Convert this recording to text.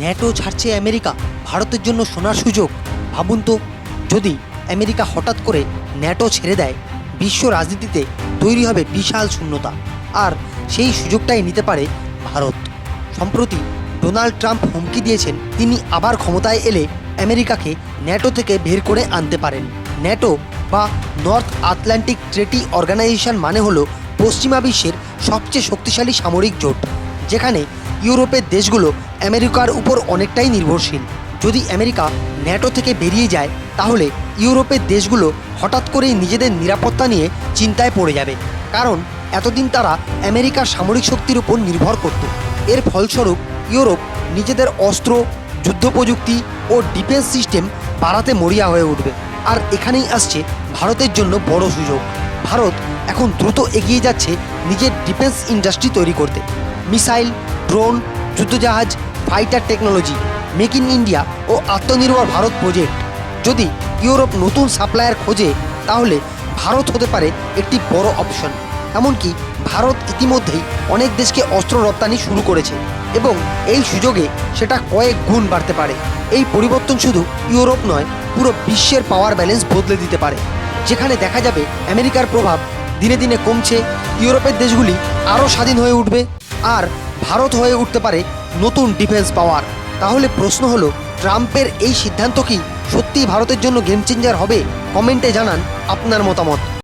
NATO ছাড়ছে America, ভারতের জন্য সোনার সুযোগ। ভাবুন তো, যদি আমেরিকা হঠাৎ করে ন্যাটো ছেড়ে দেয়, বিশ্ব রাজনীতিতে তৈরি হবে বিশাল শূন্যতা, আর সেই সুযোগটাই নিতে পারে ভারত। সম্প্রতি ডোনাল্ড ট্রাম্প হুমকি দিয়েছেন তিনি আবার ক্ষমতায় এলে আমেরিকাকে ন্যাটো থেকে বের করে আনতে পারেন। ন্যাটো বা নর্থ আটলান্টিক ট্রেটি অর্গানাইজেশন মানে হলো পশ্চিমা বিশ্বের সবচেয়ে শক্তিশালী সামরিক জোট, যেখানে ইউরোপের দেশগুলো আমেরিকার উপর অনেকটাই নির্ভরশীল। যদি আমেরিকা ন্যাটো থেকে বেরিয়ে যায়, তাহলে ইউরোপের দেশগুলো হঠাৎ করেই নিজেদের নিরাপত্তা নিয়ে চিন্তায় পড়ে যাবে, কারণ এতদিন তারা আমেরিকার সামরিক শক্তির উপর নির্ভর করত। এর ফলস্বরূপ ইউরোপ নিজেদের অস্ত্র, যুদ্ধ প্রযুক্তি ও ডিফেন্স সিস্টেম বাড়াতে মরিয়া হয়ে উঠবে। আর এখানেই আসছে ভারতের জন্য বড় সুযোগ। ভারত এখন দ্রুত এগিয়ে যাচ্ছে নিজের ডিফেন্স ইন্ডাস্ট্রি তৈরি করতে। মিসাইল, ড্রোন, যুদ্ধজাহাজ, fighter technology, make in India ও আত্মনির্ভর ভারত প্রজেক্ট। যদি ইউরোপ নতুন সাপ্লায়ার খোঁজে, তাহলে ভারত হতে পারে একটি বড় অপশন। এমনকি ভারত ইতিমধ্যেই অনেক দেশকে অস্ত্র রপ্তানি শুরু করেছে, এবং এই সুযোগে সেটা কয়েক গুণ বাড়তে পারে। এই পরিবর্তন শুধু ইউরোপ নয়, পুরো বিশ্বের পাওয়ার ব্যালেন্স বদলে দিতে পারে, যেখানে দেখা যাবে আমেরিকার প্রভাব দিনে দিনে কমছে, ইউরোপের দেশগুলি আরও স্বাধীন হয়ে উঠবে, আর ভারত হয়ে উঠতে পারে নতুন ডিফেন্স পাওয়ার। তাহলে প্রশ্ন হলো, ট্রাম্পের এই সিদ্ধান্ত কি সত্যিই ভারতের জন্য গেম চেঞ্জার হবে? কমেন্টে জানান আপনার মতামত।